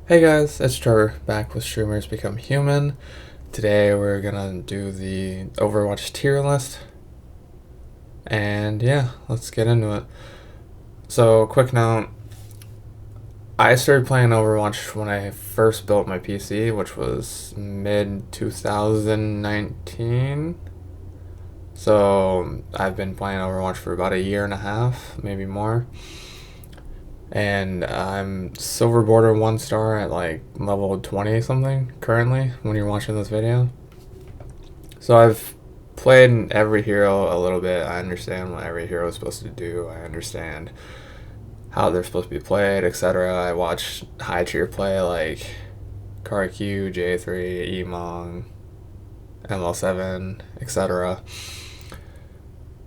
Hey guys, it's Trevor back with Streamers Become Human. Today we're gonna do the Overwatch tier list. And yeah, let's get into it. So, quick note, I started playing Overwatch when I first built my PC, which was mid 2019. So, I've been playing Overwatch for about a year and a half, maybe more. And I'm silver border 1 star at like level 20 something currently when you're watching this video. So I've played every hero a little bit. I understand what every hero is supposed to do. I understand how they're supposed to be played, etc. I watch high tier play like KarQ, J3, Emong, ML7, etc.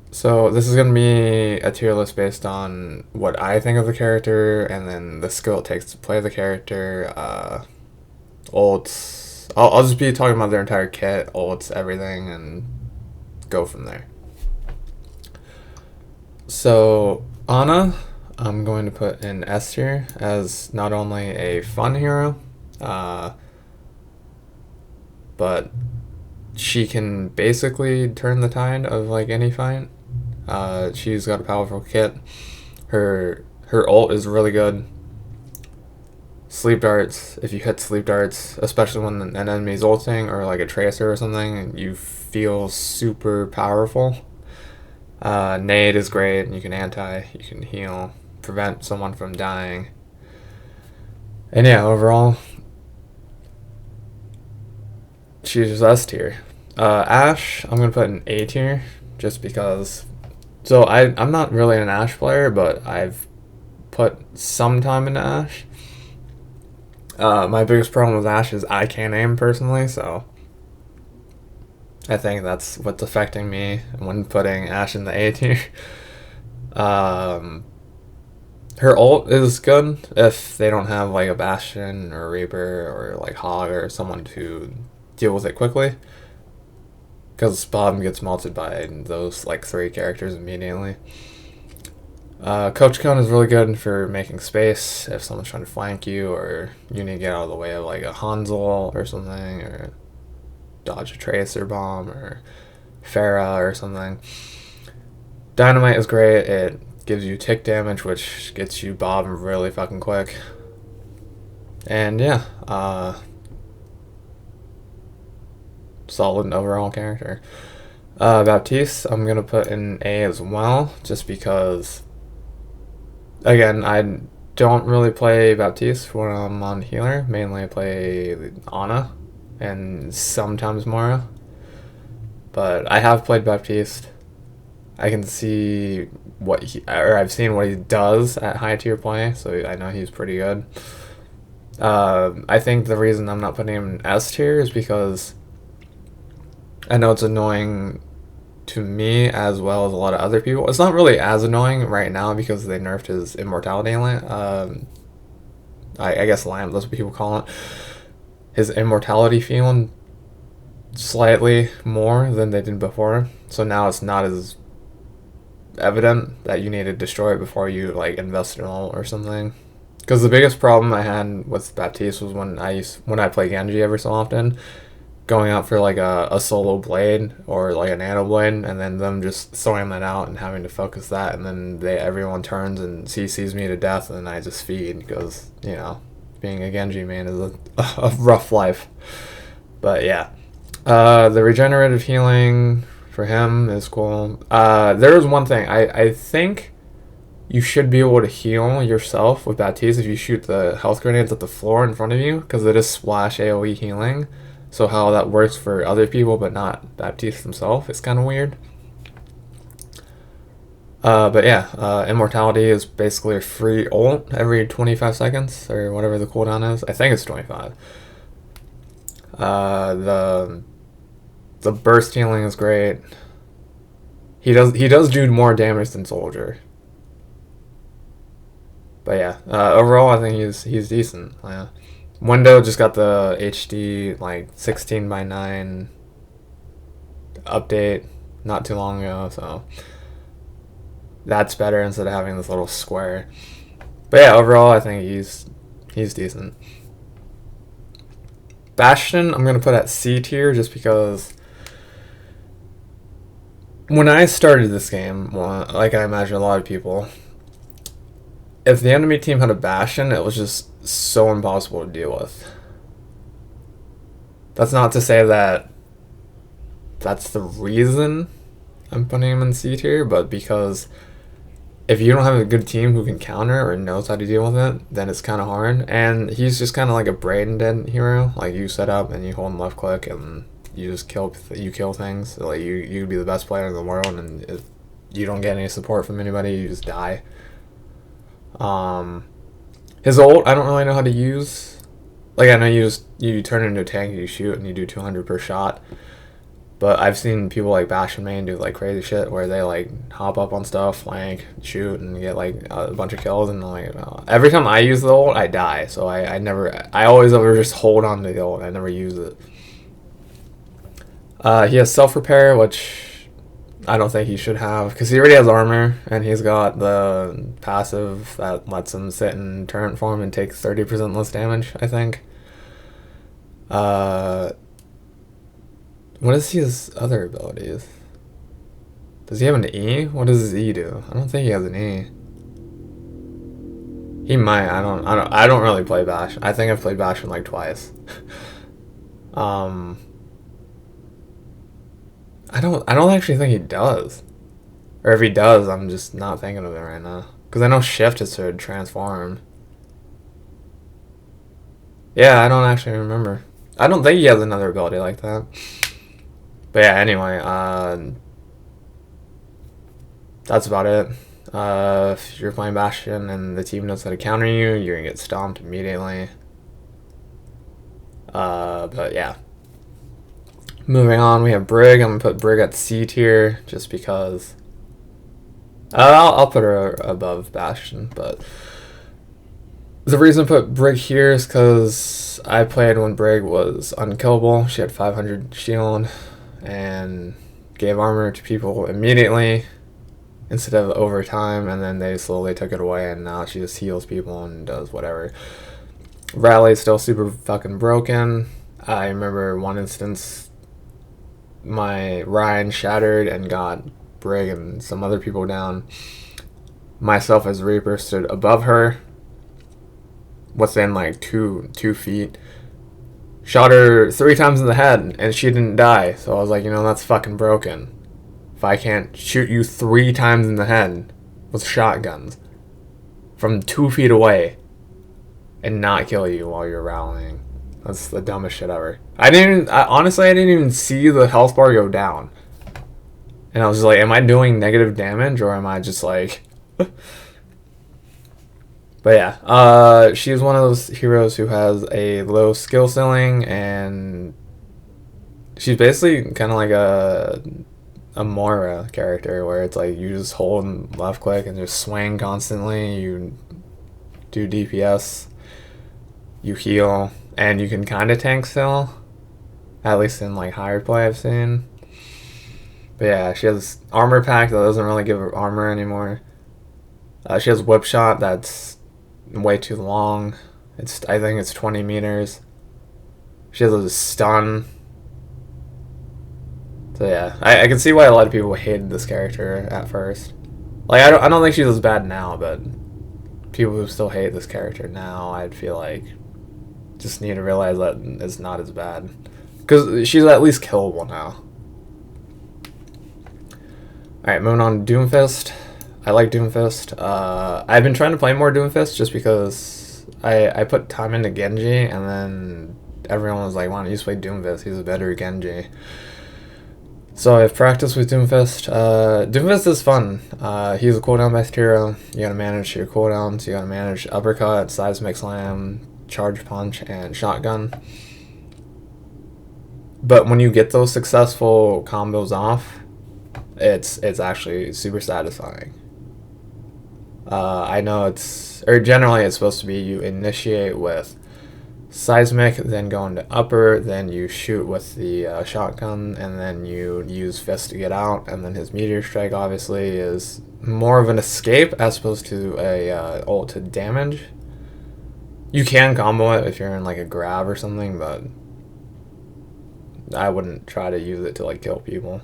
So this is going to be a tier list based on what I think of the character and then the skill it takes to play the character, ults. I'll just be talking about their entire kit, ults, everything, and go from there. So Ana, I'm going to put in S tier as not only a fun hero, but she can basically turn the tide of like any fight. She's got a powerful kit. Her ult is really good. Sleep darts, if you hit sleep darts, especially when an enemy's ulting or like a tracer or something, you feel super powerful. Nade is great. You can anti, you can heal, prevent someone from dying. And yeah, overall, she's S tier. Ashe, I'm gonna put in A tier just because. So I'm not really an Ashe player, but I've put some time into Ashe. My biggest problem with Ashe is I can't aim personally, so I think that's what's affecting me when putting Ashe in the A tier. Her ult is good if they don't have like a Bastion or a Reaper or like Hog or someone to deal with it quickly. Because Bob gets melted by those like 3 characters immediately. Coach Cone is really good for making space if someone's trying to flank you or you need to get out of the way of like a Hansel or something, or dodge a Tracer bomb or Pharah or something. Dynamite is great. It gives you tick damage, which gets you Bob really fucking quick. And yeah, solid overall character. Baptiste, I'm gonna put in A as well, just because. Again, I don't really play Baptiste when I'm on healer. Mainly, I play Ana and sometimes Mara. But I have played Baptiste. I can see I've seen what he does at high tier play, so I know he's pretty good. I think the reason I'm not putting him in S tier is because I know it's annoying to me as well as a lot of other people. It's not really as annoying right now because they nerfed his immortality lamp. I guess lamp, that's what people call it. His immortality feeling slightly more than they did before. So now it's not as evident that you need to destroy it before you like invest in ult or something. Because the biggest problem I had with Baptiste was when I play Genji every so often, going out for like a solo blade or like a nano blade, and then them just throwing that out and having to focus that, and then everyone turns and CCs me to death, and I just feed because being a Genji main is a rough life. But yeah, the regenerative healing for him is cool. There is one thing I think you should be able to heal yourself with Baptiste if you shoot the health grenades at the floor in front of you, because it is splash AoE healing. So how that works for other people but not Baptiste himself is kind of weird. But yeah, Immortality is basically a free ult every 25 seconds or whatever the cooldown is. I think it's 25. The burst healing is great. He does do more damage than Soldier. But yeah, overall I think he's decent. Yeah. Window just got the HD like 16:9 update not too long ago, so that's better instead of having this little square. But yeah, overall I think he's decent. Bastion, I'm going to put at C tier just because when I started this game, well, like I imagine a lot of people, if the enemy team had a Bastion, it was just so impossible to deal with. That's not to say that that's the reason I'm putting him in C tier, but because if you don't have a good team who can counter or knows how to deal with it, then it's kind of hard. And he's just kind of like a brain dead hero. Like, you set up and you hold and left click and you just kill things. So, like, you'd be the best player in the world, and if you don't get any support from anybody, you just die. His ult, I don't really know how to use. Like, I know you turn into a tank and you shoot and you do 200 per shot. But I've seen people like Bastion main do like crazy shit where they like hop up on stuff, flank, shoot, and get like a bunch of kills. And like every time I use the ult, I die. So I always just hold on to the ult. I never use it. He has self repair, which I don't think he should have because he already has armor and he's got the passive that lets him sit in turret form and take 30% less damage, I think. What is his other abilities? Does he have an E? What does his E do? I don't think he has an E. He might. I don't really play Bash. I think I've played Bastion like twice. I don't actually think he does. Or if he does, I'm just not thinking of it right now. Because I know Shift is to transform. Yeah, I don't actually remember. I don't think he has another ability like that. But yeah, anyway, that's about it. If you're playing Bastion and the team knows how to counter you, you're gonna get stomped immediately. But yeah. Moving on, we have Brig. I'm gonna put Brig at C tier just because. I'll put her above Bastion, but the reason I put Brig here is because I played when Brig was unkillable. She had 500 shield and gave armor to people immediately instead of over time, and then they slowly took it away, and now she just heals people and does whatever. Rally's still super fucking broken. I remember one instance my Ryan shattered and got Brig and some other people down. Myself as Reaper stood above her within like two feet. Shot her 3 times in the head and she didn't die. So I was like, that's fucking broken. If I can't shoot you 3 times in the head with shotguns from 2 feet away and not kill you while you're rallying, that's the dumbest shit ever. Honestly, I didn't even see the health bar go down. And I was just like, am I doing negative damage or am I just like... But yeah, she's one of those heroes who has a low skill ceiling, and she's basically kind of like a Moira character, where it's like you just hold and left click and just swing constantly. You do DPS, you heal, and you can kind of tank still, at least in like higher play I've seen. But yeah, she has armor pack that doesn't really give her armor anymore. She has whip shot that's way too long. I think it's 20 meters. She has a stun. So yeah, I can see why a lot of people hated this character at first. Like, I don't think she's as bad now, but people who still hate this character now, I'd feel like just need to realize that it's not as bad, because she's at least killable now. Alright, moving on to Doomfist. I like Doomfist. I've been trying to play more Doomfist just because I put time into Genji, and then everyone was like, why don't you just play Doomfist? He's a better Genji. So I've practiced with Doomfist. Doomfist is fun. He's a cooldown-based hero. You gotta manage your cooldowns. You gotta manage uppercut, seismic slam, charge punch, and shotgun. But when you get those successful combos off, it's actually super satisfying. I know generally it's supposed to be you initiate with seismic, then go into upper, then you shoot with the shotgun, and then you use fist to get out, and then his meteor strike obviously is more of an escape as opposed to a ult to damage. You can combo it if you're in like a grab or something, but I wouldn't try to use it to like kill people.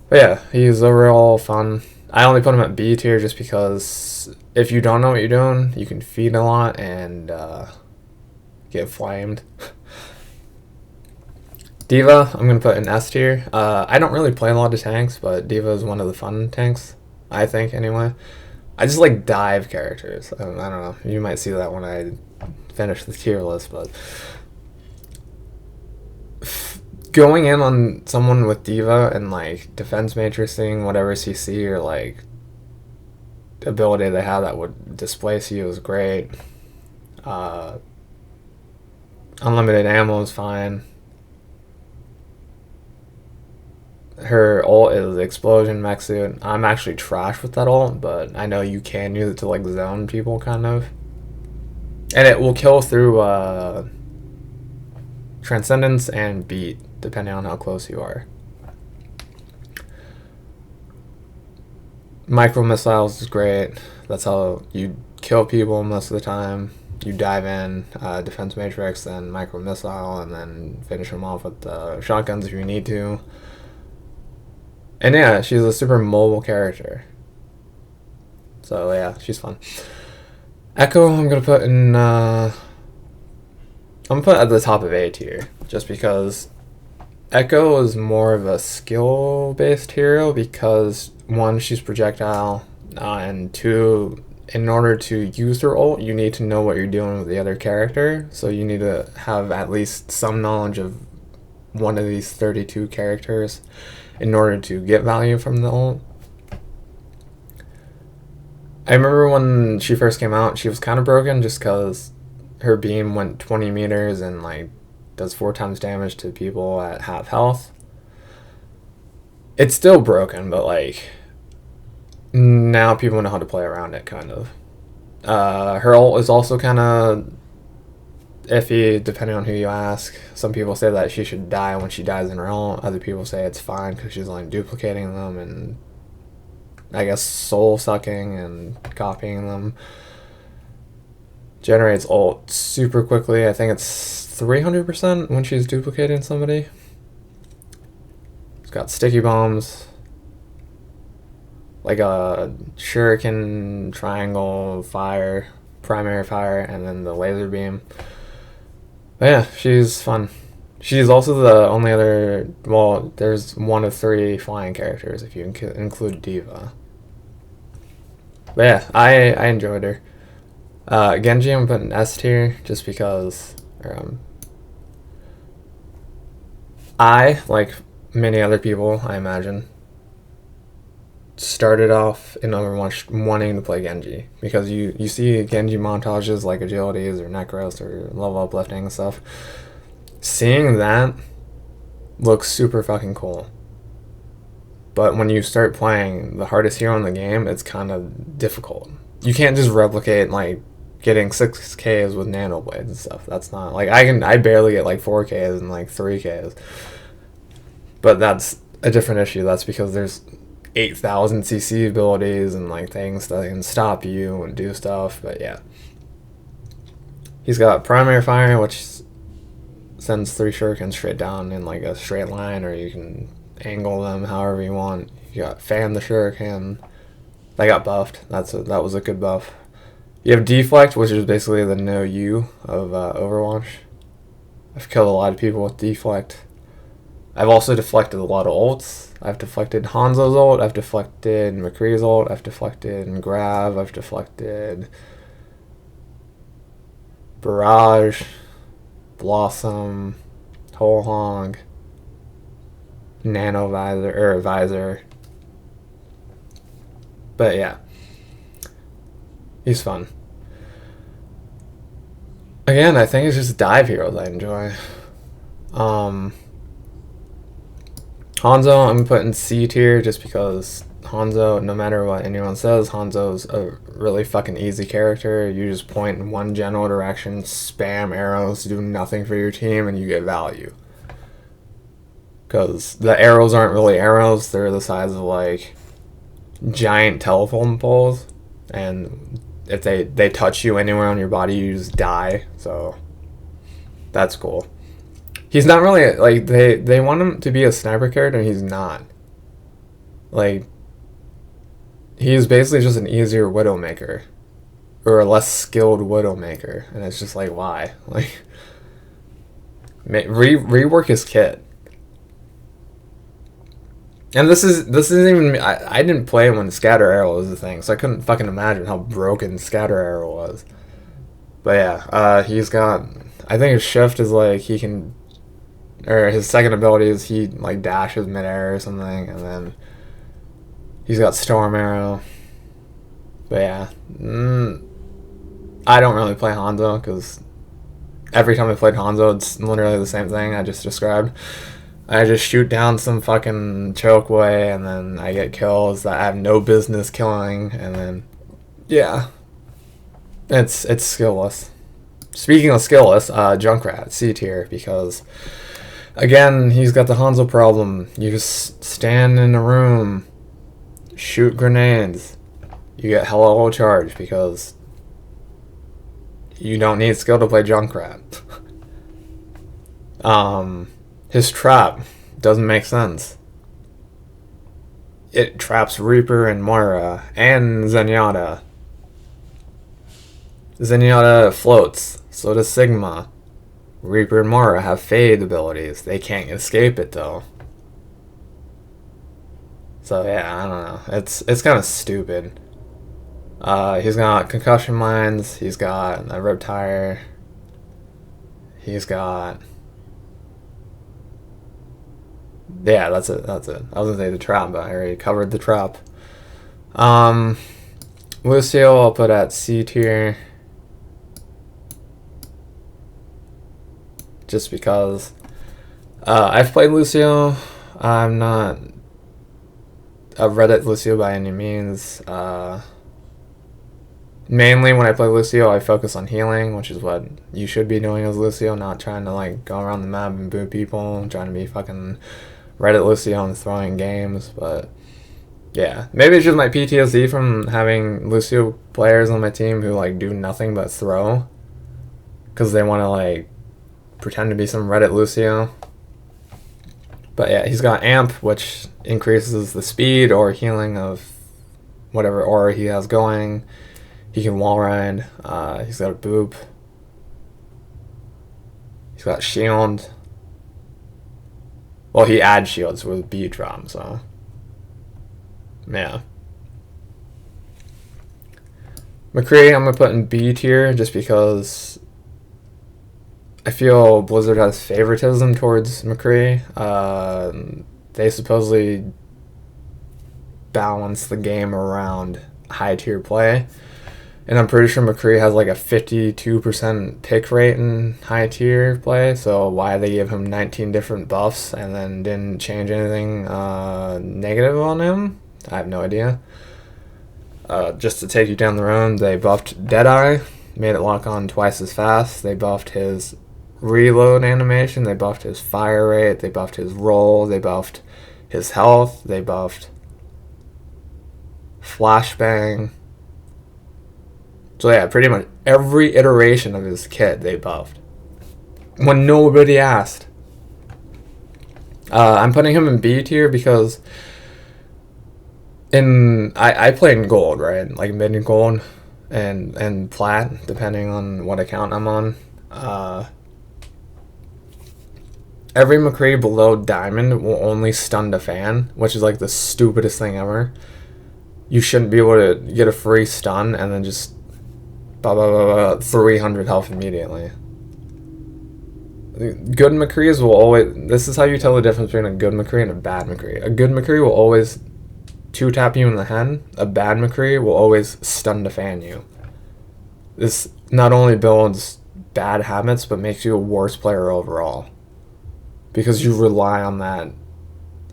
But yeah, he's overall fun. I only put him at B tier just because if you don't know what you're doing, you can feed a lot and get flamed. D.Va, I'm going to put in S tier. I don't really play a lot of tanks, but D.Va is one of the fun tanks, I think, anyway. I just like dive characters. I don't know. You might see that when I finish the tier list, but going in on someone with D.Va and like defense matrixing, whatever CC or like ability they have that would displace you is great. Unlimited ammo is fine. Her ult is explosion mech suit. I'm actually trash with that ult, but I know you can use it to like zone people kind of. And it will kill through Transcendence and Beat, depending on how close you are. Micro missiles is great. That's how you kill people most of the time. You dive in, defense matrix, then micro missile, and then finish them off with shotguns if you need to. And yeah, she's a super mobile character. So yeah, she's fun. Echo, I'm gonna put in. I'm gonna put at the top of A tier, just because Echo is more of a skill-based hero. Because one, she's projectile, and two, in order to use her ult, you need to know what you're doing with the other character. So you need to have at least some knowledge of one of these 32 characters in order to get value from the ult. I remember when she first came out, she was kind of broken just because her beam went 20 meters and like does 4 times damage to people at half health. It's still broken, but like now people know how to play around it, kind of. Her ult is also kind of iffy depending on who you ask. Some people say that she should die when she dies in her ult. Other people say it's fine because she's only duplicating them and I guess soul sucking and copying them. Generates ult super quickly. I think it's 300% when she's duplicating somebody. It's got sticky bombs, like a shuriken, triangle, fire, primary fire, and then the laser beam. But yeah, she's fun. She's also the only other, well, there's one of 3 flying characters if you include D.Va. But yeah, I enjoyed her. Genji, I'm putting S tier just because I, like many other people, I imagine, started off in Overwatch wanting to play Genji because you see Genji montages like agilities or necros or level uplifting and stuff. Seeing that looks super fucking cool. But when you start playing the hardest hero in the game, it's kind of difficult. You can't just replicate like getting 6Ks with nano blades and stuff. That's not like I barely get like 4Ks and like 3Ks. But that's a different issue. That's because there's 8,000 CC abilities and like things that can stop you and do stuff. But yeah, he's got primary fire, which sends 3 shurikens straight down in like a straight line, or you can angle them however you want. You got fan the shuriken. They got buffed. That was a good buff. You have deflect, which is basically the no you of Overwatch. I've killed a lot of people with deflect. I've also deflected a lot of ults. I've deflected Hanzo's ult, I've deflected McCree's ult, I've deflected Grav, I've deflected Barrage, Blossom, Whole Hog, Nano Visor. But yeah, he's fun. Again, I think it's just dive heroes I enjoy. Hanzo, I'm putting C tier just because Hanzo, no matter what anyone says, Hanzo's a really fucking easy character. You just point in one general direction, spam arrows, do nothing for your team, and you get value. Because the arrows aren't really arrows, they're the size of like giant telephone poles, and if they touch you anywhere on your body, you just die. So that's cool. He's not really like they want him to be a sniper character, and he's not. Like, he's basically just an easier Widowmaker, or a less skilled Widowmaker, and it's just like, why? Like, rework his kit. And this isn't even, I didn't play when Scatter Arrow was a thing, so I couldn't fucking imagine how broken Scatter Arrow was. But yeah, he's got, I think his shift is like he can, or his second ability is he like dashes midair or something, and then he's got Storm Arrow. But yeah, I don't really play Hanzo because every time I played Hanzo, it's literally the same thing I just described. I just shoot down some fucking chokeway, and then I get kills that I have no business killing, and then yeah, it's skillless. Speaking of skillless, Junkrat C tier, because again he's got the Hanzo problem. You just stand in a room, shoot grenades, you get hella low charge because you don't need skill to play Junkrat. His trap doesn't make sense. It traps Reaper and Moira and Zenyatta. Zenyatta floats, so does Sigma. Reaper and Moira have fade abilities. They can't escape it though. So yeah, I don't know. It's kind of stupid. He's got concussion mines. He's got a rib tire. He's got. Yeah, that's it. I was gonna say the trap, but I already covered the trap. Lucio, I'll put at C tier. Just because I've played Lucio. I'm not a Reddit Lucio by any means. Mainly when I play Lucio, I focus on healing, which is what you should be doing as Lucio, not trying to like go around the map and boot people, trying to be fucking Reddit Lucio and throwing games. But yeah, maybe it's just my PTSD from having Lucio players on my team who like do nothing but throw, because they want to like pretend to be some Reddit Lucio. But yeah, he's got Amp, which increases the speed or healing of whatever aura he has going. He can wall ride. He's got a boop. He's got shield. Well, he adds shields with B drop, so yeah. McCree, I'm gonna put in B tier just because I feel Blizzard has favoritism towards McCree. They supposedly balance the game around high tier play. And I'm pretty sure McCree has like a 52% pick rate in high tier play, so why they give him 19 different buffs and then didn't change anything negative on him, I have no idea. Just to take you down the road, they buffed Deadeye, made it lock on twice as fast. They buffed his reload animation, they buffed his fire rate, they buffed his roll, they buffed his health, they buffed flashbang. So yeah, pretty much every iteration of his kit they buffed when nobody asked. I'm putting him in B tier because I play in gold, right? Like mid gold and plat, depending on what account I'm on. Every McCree below diamond will only stun the fan, which is like the stupidest thing ever. You shouldn't be able to get a free stun and then just 300 health immediately. Good McCrees will always... This is how you tell the difference between a good McCree and a bad McCree. A good McCree will always 2-tap you in the head. A bad McCree will always stun to fan you. This not only builds bad habits, but makes you a worse player overall. Because you rely on that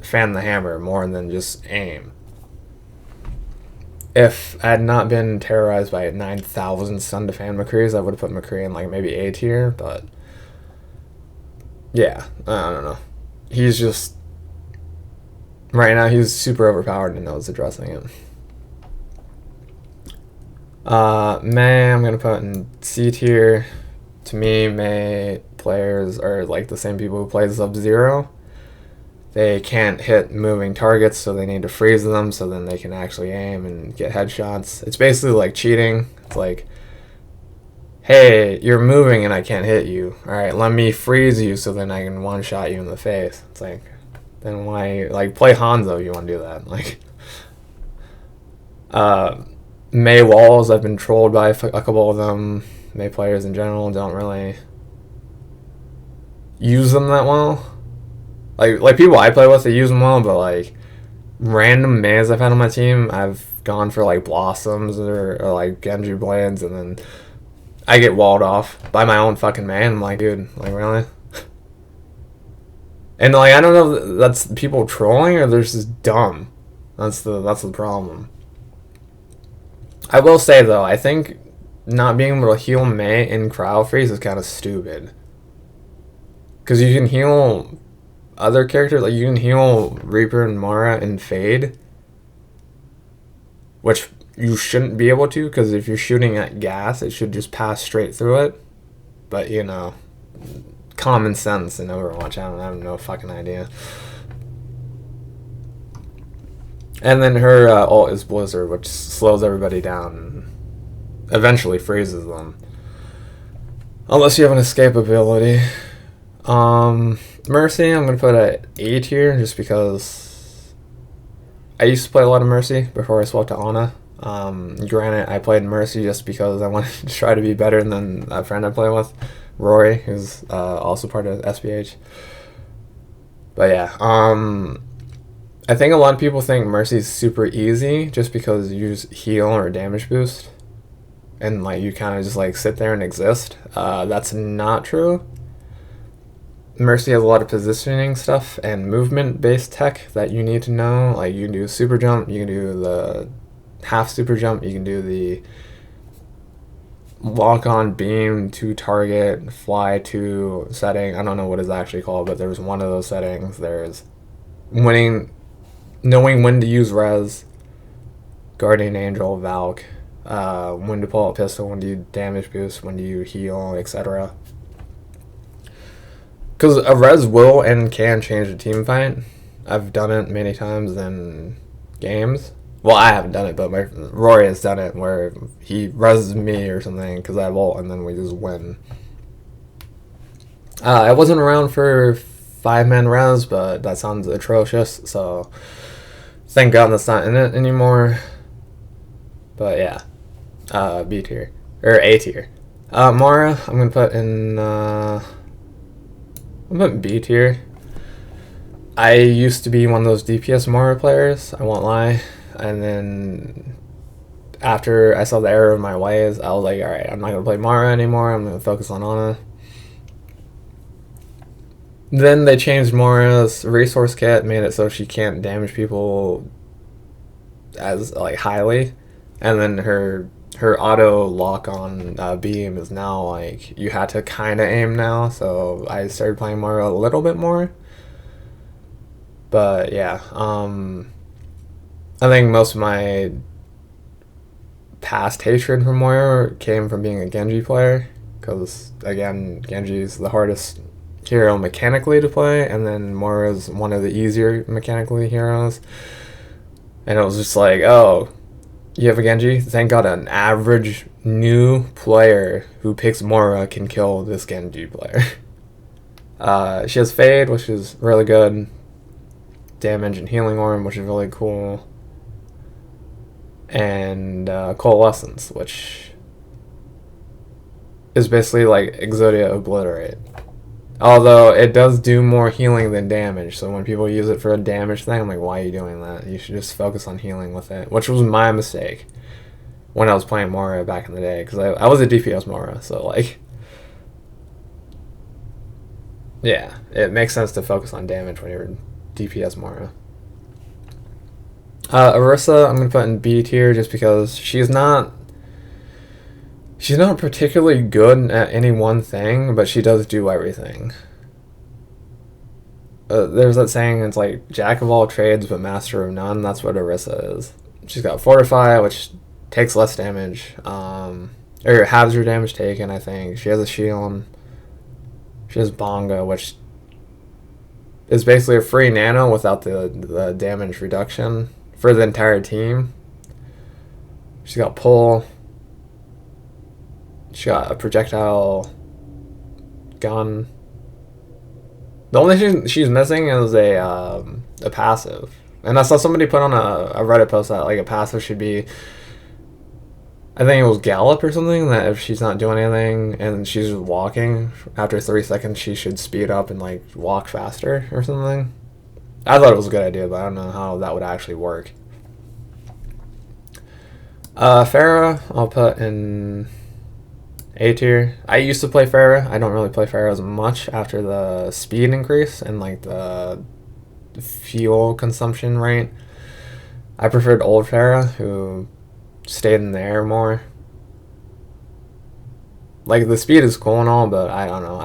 fan the hammer more than just aim. If I had not been terrorized by 9,000 stun to fan McCrees, I would have put McCree in like maybe A tier, but yeah, I don't know. He's just, right now he's super overpowered and no one's addressing it. May, I'm gonna put in C tier To me, Mei players are like the same people who play Sub-Zero. They can't hit moving targets, so they need to freeze them so then they can actually aim and get headshots. It's basically like cheating. It's like, hey, you're moving and I can't hit you. Alright, let me freeze you so then I can one-shot you in the face. It's like, then why, like, play Hanzo if you want to do that. Like, Mei walls, I've been trolled by a couple of them. Mei players in general don't really use them that well. Like people I play with, they use them well, but like random Meis I've had on my team, I've gone for like Blossoms or like Genji Blades, and then I get walled off by my own fucking Mei. I'm like, dude, like really? And like I don't know if that's people trolling or they're just dumb. That's the problem. I will say though, I think not being able to heal Mei in crowd freeze is kind of stupid. Cause you can heal other characters, like you can heal Reaper and Mara in Fade, which you shouldn't be able to, because if you're shooting at gas, it should just pass straight through it. But you know, common sense in Overwatch, I have no fucking idea. And then her ult is Blizzard, which slows everybody down and eventually freezes them. Unless you have an escape ability. Mercy, I'm going to put at A tier just because I used to play a lot of Mercy before I swapped to Ana. Granted, I played Mercy just because I wanted to try to be better than a friend I play with, Rory, who's also part of SPH. But yeah, I think a lot of people think Mercy's super easy just because you just heal or damage boost. And like you kind of just like sit there and exist. That's not true. Mercy has a lot of positioning stuff and movement based tech that you need to know. Like you can do super jump, you can do the half super jump, you can do the lock on beam to target, fly to setting. I don't know what it's actually called, but there's one of those settings. There's knowing when to use res, guardian angel, Valk, when to pull out pistol, when do you damage boost, when do you heal, etc. Because a res will and can change a team fight. I've done it many times in games. Well, I haven't done it, but Rory has done it where he reses me or something because I have ult and then we just win. I wasn't around for 5-man res, but that sounds atrocious, so thank God that's not in it anymore. But yeah, B tier. Or A tier. Mara, I'm going to put in... I'm putting B tier. I used to be one of those DPS Mara players, I won't lie. And then after I saw the error of my ways, I was like, alright, I'm not going to play Mara anymore. I'm going to focus on Ana. Then they changed Mara's resource kit, made it so she can't damage people as like highly. And then her auto lock on beam is now like you had to kind of aim now, so I started playing Mara a little bit more. But yeah, I think most of my past hatred for Moira came from being a Genji player, because again, Genji is the hardest hero mechanically to play, and then Moira's one of the easier mechanically heroes. And it was just like, oh, you have a Genji? Thank God an average new player who picks Moira can kill this Genji player. She has Fade, which is really good. Damage and Healing Orb, which is really cool. And Coalescence, which is basically like Exodia Obliterate. Although it does do more healing than damage, so when people use it for a damage thing, I'm like, why are you doing that? You should just focus on healing with it, which was my mistake when I was playing Moira back in the day, because I was a DPS Moira, so like, yeah, it makes sense to focus on damage when you're DPS Moira. Orisa, I'm going to put in B tier just because she's not particularly good at any one thing, but she does do everything. There's that saying, it's like jack of all trades but master of none. That's what Orisa is. She's got Fortify, which takes less damage. or halves your damage taken, I think. She has a shield. She has Bonga, which is basically a free nano without the damage reduction for the entire team. She's got pull. She got a projectile gun. The only thing she's missing is a passive. And I saw somebody put on a Reddit post that like a passive should be, I think it was Gallop or something, that if she's not doing anything and she's just walking, after 3 seconds she should speed up and like walk faster or something. I thought it was a good idea, but I don't know how that would actually work. Pharah, I'll put in A tier. I used to play Pharah. I don't really play Pharah as much after the speed increase and like the fuel consumption rate. I preferred old Pharah, who stayed in the air more. Like, the speed is cool and all, but I don't know.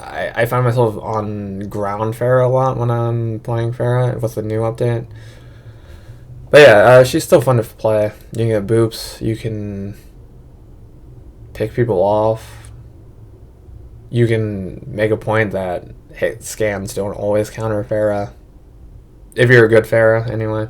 I find myself on ground Pharah a lot when I'm playing Pharah with the new update. But yeah, she's still fun to play. You can get boops. You can pick people off. You can make a point that scams don't always counter Pharah. If you're a good Pharah, anyway.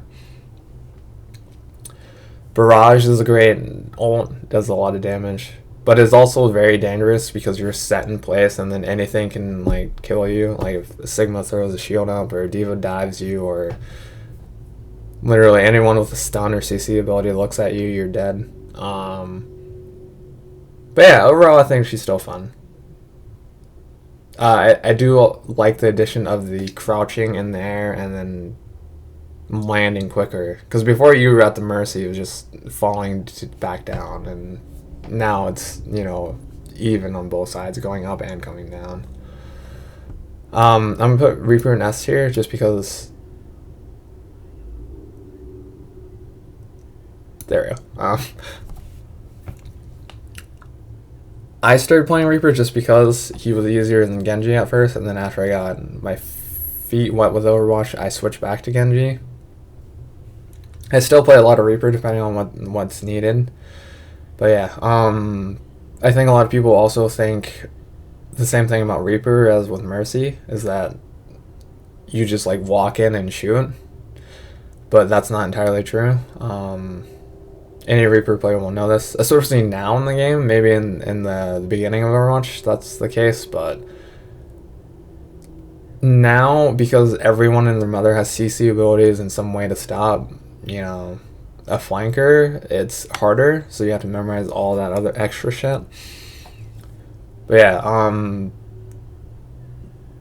Barrage is a great ult, does a lot of damage. But it's also very dangerous because you're set in place and then anything can like kill you. Like if Sigma throws a shield up or Diva dives you or literally anyone with a stun or CC ability looks at you, you're dead. But yeah, overall I think she's still fun. I do like the addition of the crouching in the air and then landing quicker. Because before you were at the mercy, it was just falling back down. And now it's, you know, even on both sides, going up and coming down. I'm going to put Reaper in S tier just because... There we go. I started playing Reaper just because he was easier than Genji at first, and then after I got my feet wet with Overwatch, I switched back to Genji. I still play a lot of Reaper depending on what's needed. But yeah, I think a lot of people also think the same thing about Reaper as with Mercy, is that you just like walk in and shoot. But that's not entirely true. Any Reaper player will know this, especially now in the game. Maybe in the beginning of Overwatch that's the case, but now, because everyone and their mother has CC abilities and some way to stop, you know, a flanker, it's harder, so you have to memorize all that other extra shit. But yeah,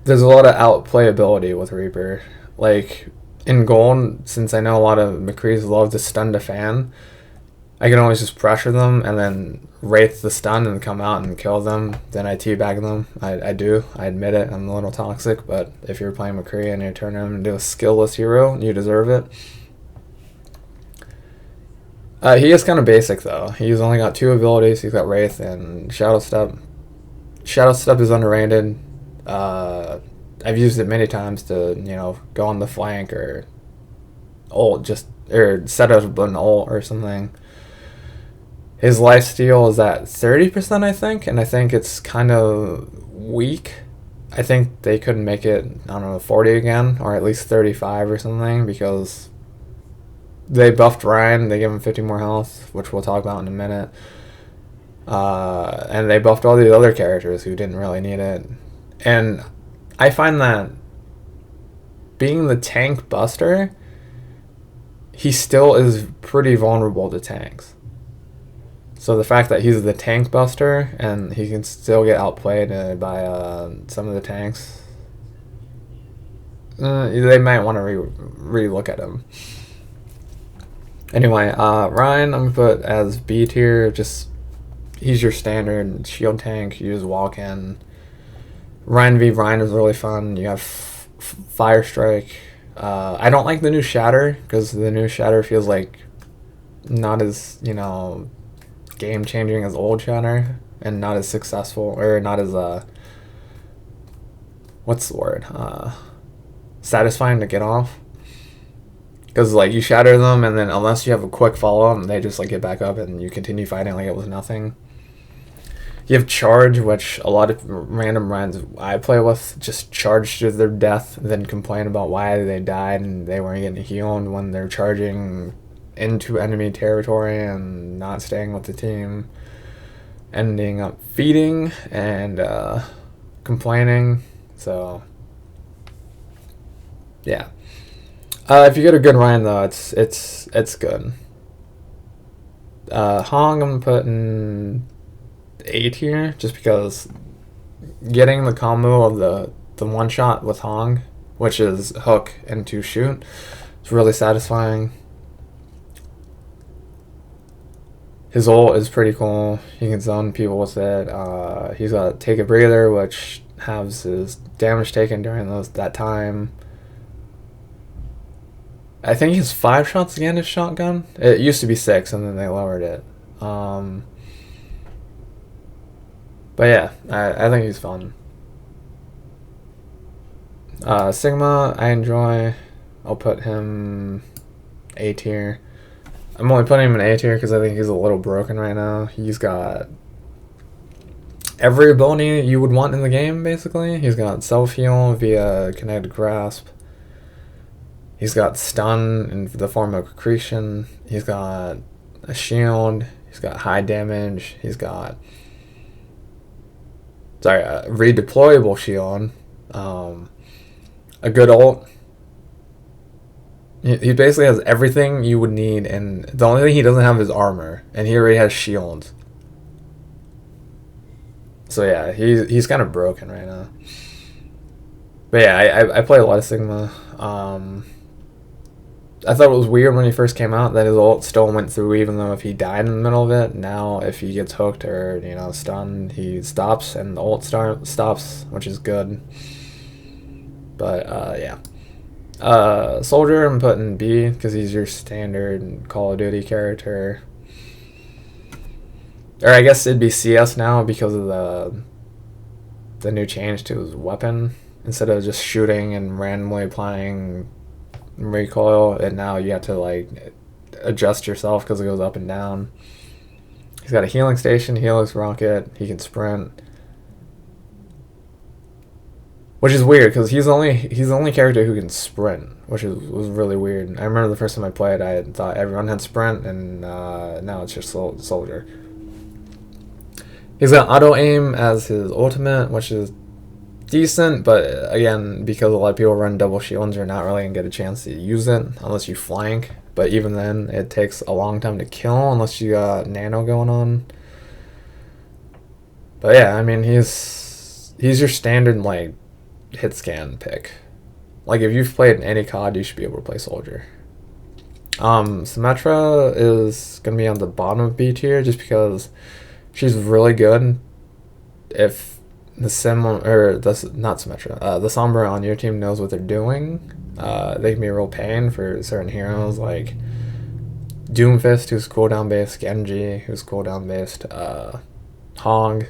there's a lot of outplayability with Reaper. Like, in Gold, since I know a lot of McCrees love to stun the fan, I can always just pressure them and then wraith the stun and come out and kill them. Then I teabag them. I do. I admit it. I'm a little toxic, but if you're playing McCree and you turn him into a skillless hero, you deserve it. He is kind of basic, though. He's only got 2 abilities. He's got Wraith and Shadow Step. Shadow Step is underrated. I've used it many times to, you know, go on the flank or ult, or set up an ult or something. His lifesteal is at 30%, I think, and I think it's kind of weak. I think they could make it, I don't know, 40 again, or at least 35 or something, because they buffed Ryan, they gave him 50 more health, which we'll talk about in a minute. And they buffed all the other characters who didn't really need it. And I find that being the tank buster, he still is pretty vulnerable to tanks. So the fact that he's the tank buster and he can still get outplayed by some of the tanks, they might want to re-look at him. Anyway, Ryan, I'm going to put as B tier. Just, he's your standard shield tank. You just walk in. Ryan v. Ryan is really fun. You have Fire Strike. I don't like the new Shatter, because the new Shatter feels like not as, you know, game changing as old Shatter, and not as successful, or not as what's the word, satisfying to get off. Because, like, you shatter them, and then unless you have a quick follow-up, they just, like, get back up, and you continue fighting like it was nothing. You have charge, which a lot of random runs I play with just charge to their death, then complain about why they died and they weren't getting healed when they're charging into enemy territory and not staying with the team, ending up feeding and complaining. So, yeah. If you get a good Ryan though, it's good. Hong, I'm putting A tier just because getting the combo of the one shot with Hong, which is hook into shoot, it's really satisfying. His ult is pretty cool. You can zone people with it. He's got take a breather, which has his damage taken during that time. I think he's 5 shots again his shotgun. It used to be 6 and then they lowered it. But yeah, I think he's fun. Sigma, I enjoy. I'll put him A tier. I'm only putting him in A tier because I think he's a little broken right now. He's got every ability you would want in the game, basically. He's got self-heal via Kinetic Grasp. He's got stun in the form of accretion. He's got a shield. He's got high damage. He's got a redeployable shield. A good ult. He basically has everything you would need, and the only thing he doesn't have is armor, and he already has shields. So yeah, he's kind of broken right now. But yeah, I play a lot of Sigma. I thought it was weird when he first came out that his ult still went through even though if he died in the middle of it. Now if he gets hooked or stunned, he stops and the ult stops, which is good. But yeah. Soldier I'm putting B because he's your standard Call of Duty character. Or I guess it'd be CS now because of the new change to his weapon. Instead of just shooting and randomly applying recoil, and now you have to like adjust yourself because it goes up and down. He's got a healing station, healer's rocket, he can sprint, which is weird because he's the only character who can sprint, which was really weird. I remember the first time I played, I thought everyone had sprint, and now it's just soldier. He's got auto aim as his ultimate, which is decent, but again, because a lot of people run double shields, you're not really gonna get a chance to use it unless you flank. But even then, it takes a long time to kill unless you got nano going on. But yeah, I mean, he's your standard like hit scan pick. Like if you've played any COD, you should be able to play soldier. Symmetra is gonna be on the bottom of B tier just because she's really good. If the Sombra on your team knows what they're doing, they can be a real pain for certain heroes like Doomfist, who's cooldown based, Genji, who's cooldown based, Hong.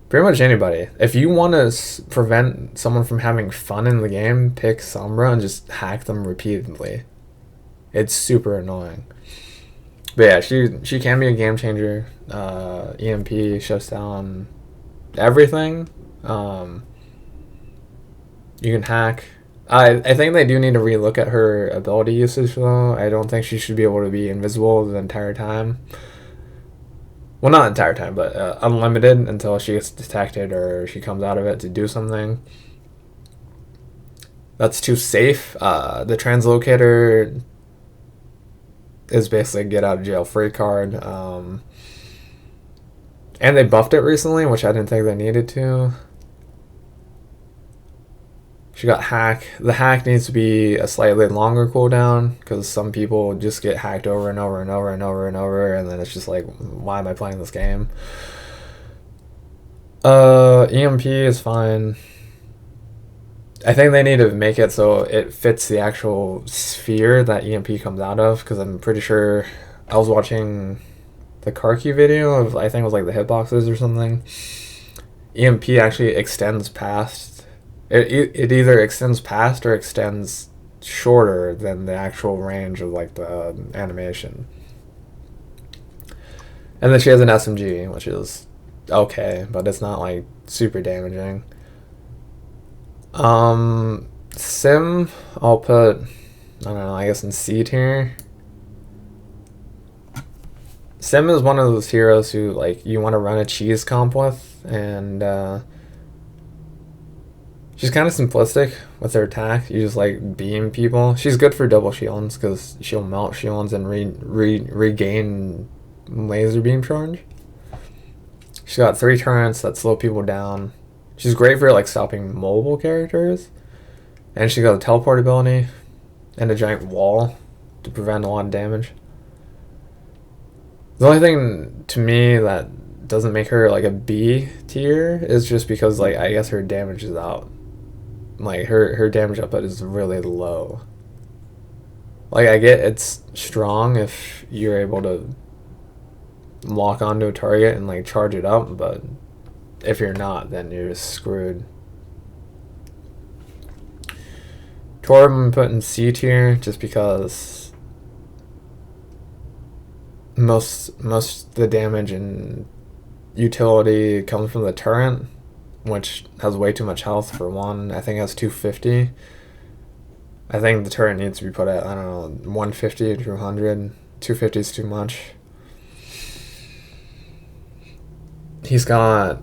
Pretty much anybody. If you want to prevent someone from having fun in the game, pick Sombra and just hack them repeatedly. It's super annoying. But yeah, she can be a game changer. EMP shuts down everything. You can hack. I think they do need to relook at her ability usage though. I don't think she should be able to be invisible the entire time. Well, not the entire time, but unlimited until she gets detected or she comes out of it to do something. That's too safe. The translocator is basically a get out of jail free card. And they buffed it recently, which I didn't think they needed to. She got hack. The hack needs to be a slightly longer cooldown because some people just get hacked over and over and over and over and over, and then it's just like, why am I playing this game? EMP is fine. I think they need to make it so it fits the actual sphere that EMP comes out of, because I'm pretty sure I was watching the Karki video of, I think it was like the hitboxes or something. EMP actually extends past. It either extends past or extends shorter than the actual range of like the animation. And then she has an SMG, which is okay, but it's not like super damaging. Sim, I'll put, I don't know, I guess in C tier. Sim is one of those heroes who like you want to run a cheese comp with, and she's kind of simplistic with her attack. You just like beam people. She's good for double shields because she'll melt shields and regain laser beam charge. She's got 3 turrets that slow people down. She's great for like stopping mobile characters, and she got a teleport ability and a giant wall to prevent a lot of damage. The only thing to me that doesn't make her like a B tier is just because like I guess her damage is out. Like her damage output is really low. Like I get it's strong if you're able to lock onto a target and like charge it up, but if you're not, then you're just screwed. Torb I'm putting C tier just because most of the damage and utility comes from the turret, which has way too much health for one. I think it has 250. I think the turret needs to be put at, I don't know, 150 to 200. 250 is too much. He's got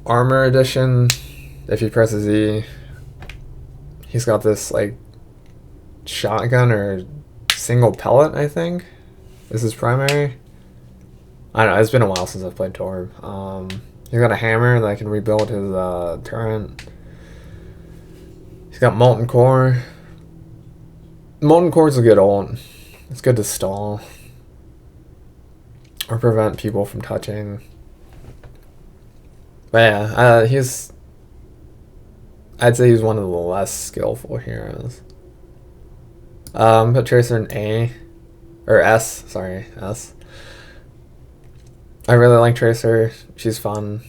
armor edition. If you press Z, he's got this like shotgun or single pellet, I think. This is primary. I don't know, it's been a while since I've played Torb. He's got a hammer that can rebuild his turret. He's got Molten Core. Molten Core is a good ult. It's good to stall or prevent people from touching. But yeah, I'd say he's one of the less skillful heroes. Put Tracer in A. Or S, sorry, S. I really like Tracer. She's fun.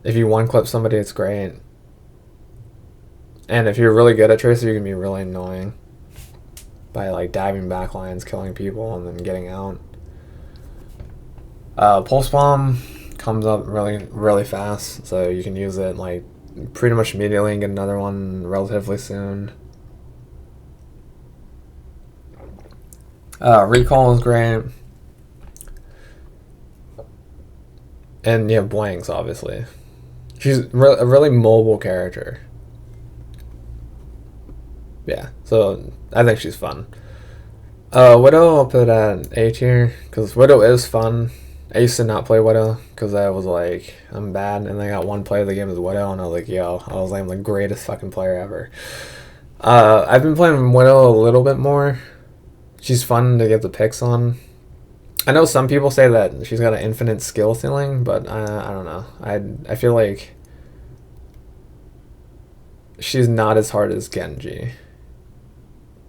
If you one-clip somebody, it's great. And if you're really good at Tracer, you can be really annoying by like diving back lines, killing people, and then getting out. Pulse Bomb comes up really fast, so you can use it like pretty much immediately and get another one relatively soon. Recall is great. And yeah, Blanks, obviously. She's a really mobile character. Yeah, so I think she's fun. Widow I'll put at A tier, because Widow is fun. I used to not play Widow, because I was like, I'm bad, and I got one play of the game as Widow, and I was like, yo, I'm the greatest fucking player ever. I've been playing Widow a little bit more. She's fun to get the picks on. I know some people say that she's got an infinite skill ceiling, but I don't know. I feel like she's not as hard as Genji.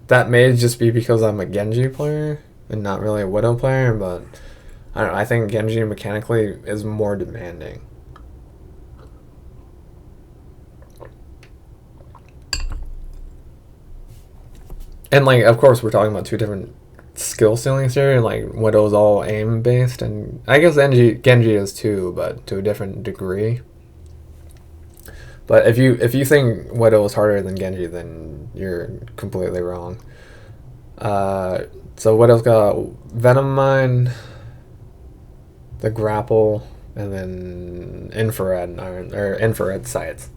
That may just be because I'm a Genji player and not really a Widow player, but I don't know. I think Genji mechanically is more demanding. And like, of course, we're talking about two different skill ceilings here. Like, Widow's all aim based, and I guess Genji is too, but to a different degree. But if you think Widow is harder than Genji, then you're completely wrong. So Widow's got Venom Mine, the grapple, and then infrared sights.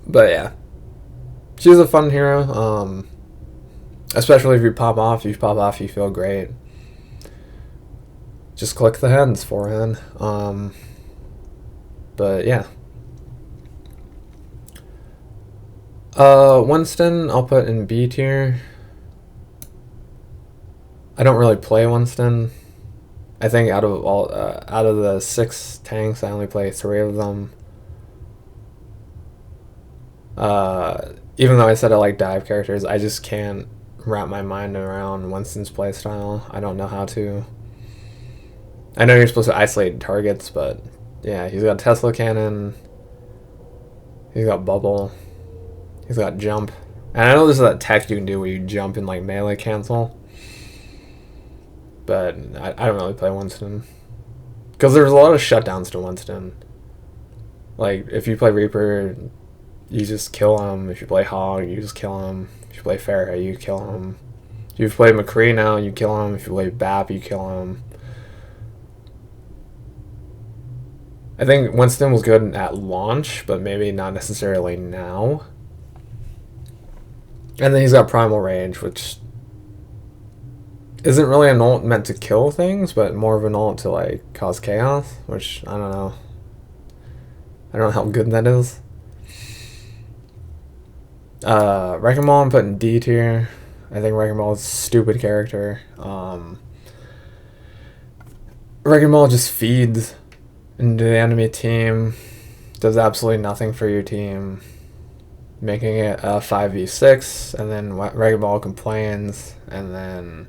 But yeah, she's a fun hero. Especially if you pop off, you feel great. Just click the heads, forehand. But yeah. Winston, I'll put in B tier. I don't really play Winston. I think out of the 6 tanks, I only play 3 of them. Even though I said I like dive characters, I just can't wrap my mind around Winston's playstyle. I don't know how to. I know you're supposed to isolate targets, but yeah, he's got Tesla cannon. He's got bubble. He's got jump. And I know there's that tech you can do where you jump and like melee cancel. But I don't really play Winston. Because there's a lot of shutdowns to Winston. Like, if you play Reaper, you just kill him. If you play Hog, you just kill him. If you play Farah, you kill him. If you play McCree now, you kill him. If you play BAP, you kill him. I think Winston was good at launch, but maybe not necessarily now. And then he's got Primal Range, which isn't really an ult meant to kill things, but more of an ult to like cause chaos, which I don't know. I don't know how good that is. Wrecking Ball I'm putting D tier. I think Wrecking Ball is a stupid character. Wrecking Ball just feeds into the enemy team, does absolutely nothing for your team, making it a 5v6, and then Wrecking Ball complains, and then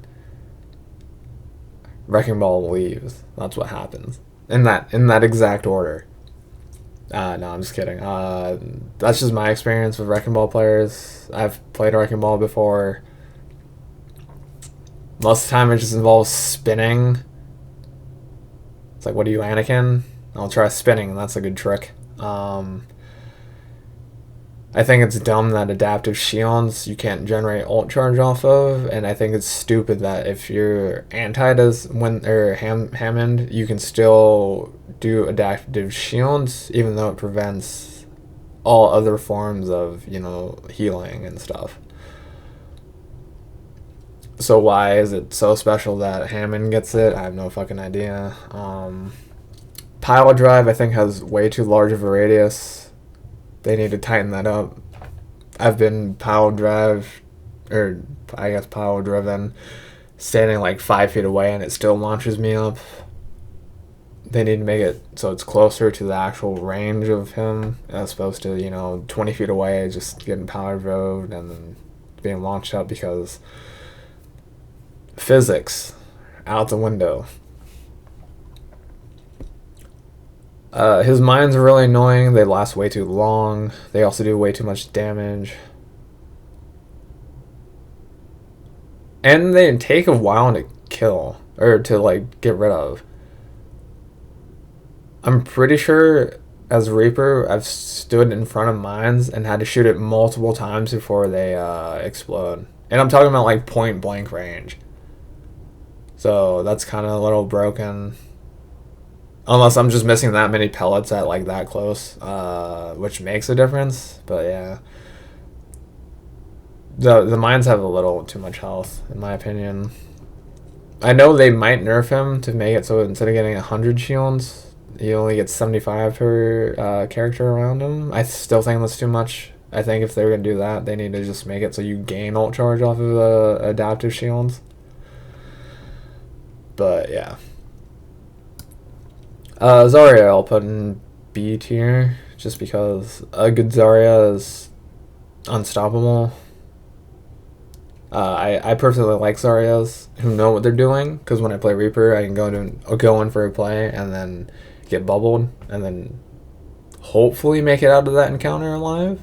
Wrecking Ball leaves. That's what happens. In that exact order. No, I'm just kidding. That's just my experience with Wrecking Ball players. I've played Wrecking Ball before. Most of the time it just involves spinning. It's like, what are you, Anakin? I'll try spinning, that's a good trick. I think it's dumb that adaptive shields you can't generate ult charge off of, and I think it's stupid that if your anti does Hammond, you can still do adaptive shields even though it prevents all other forms of, you know, healing and stuff. So why is it so special that Hammond gets it? I have no fucking idea. Pile drive I think has way too large of a radius. They need to tighten that up. I've been pile driven, standing like 5 feet away and it still launches me up. They need to make it so it's closer to the actual range of him as opposed to, you know, 20 feet away just getting power drove and then being launched up, because physics out the window. His mines are really annoying. They last way too long. They also do way too much damage. And they take a while to kill, or to like get rid of. I'm pretty sure as Reaper, I've stood in front of mines and had to shoot it multiple times before they explode. And I'm talking about like point blank range. So that's kind of a little broken. Unless I'm just missing that many pellets at like that close, which makes a difference. But yeah, the mines have a little too much health, in my opinion. I know they might nerf him to make it so instead of getting 100 shields, he only gets 75 per character around him. I still think that's too much. I think if they're gonna do that, they need to just make it so you gain ult charge off of adaptive shields. But yeah. Zarya I'll put in B tier, just because a good Zarya is unstoppable. I personally like Zaryas who know what they're doing, because when I play Reaper, I can go in for a play and then get bubbled and then hopefully make it out of that encounter alive.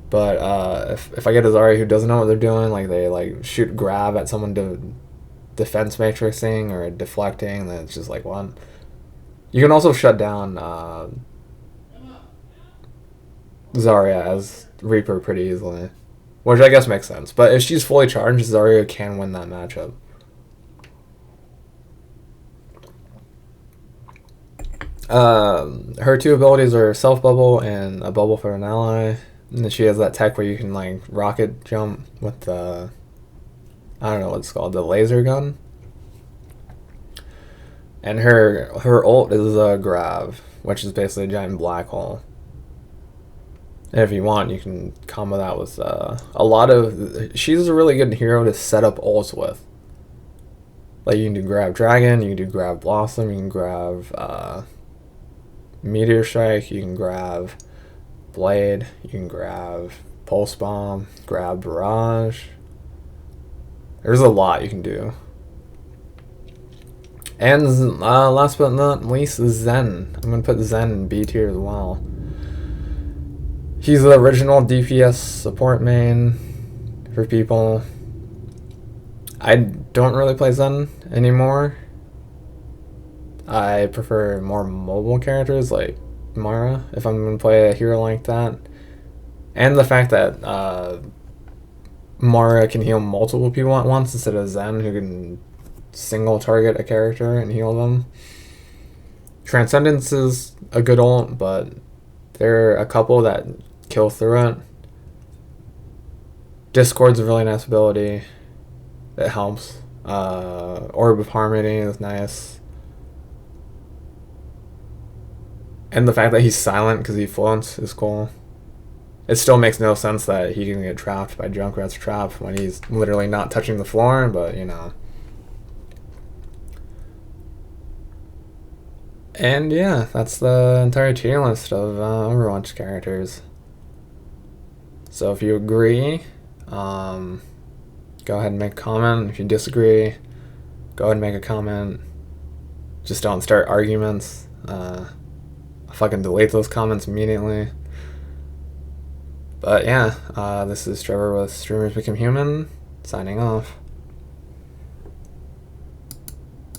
But if I get a Zarya who doesn't know what they're doing, like they like shoot grab at someone to defense matrixing or deflecting, then it's just like, what? You can also shut down Zarya as Reaper pretty easily, which I guess makes sense. But if she's fully charged, Zarya can win that matchup. Her two abilities are Self Bubble and a Bubble for an ally. And then she has that tech where you can like rocket jump with the, I don't know what it's called, the laser gun. And her ult is a Grav, which is basically a giant black hole. And if you want, you can combo that with a lot of... She's a really good hero to set up ults with. Like, you can do Grav Dragon, you can do Grav Blossom, you can Grav Meteor Strike, you can Grav Blade, you can Grav Pulse Bomb, Grav Barrage. There's a lot you can do. And last but not least, Zen. I'm going to put Zen in B tier as well. He's the original DPS support main for people. I don't really play Zen anymore. I prefer more mobile characters like Mara if I'm going to play a hero like that. And the fact that Mara can heal multiple people at once instead of Zen, who can single target a character and heal them. Transcendence is a good ult, but there are a couple that kill through it. Discord's a really nice ability. It helps. Orb of Harmony is nice. And the fact that he's silent because he floats is cool. It still makes no sense that he can get trapped by Junkrat's trap when he's literally not touching the floor, but you know. And yeah, that's the entire tier list of Overwatch characters. So if you agree, go ahead and make a comment. If you disagree, go ahead and make a comment. Just don't start arguments. I'll fucking delete those comments immediately. But yeah, this is Trevor with Streamers Become Human, signing off.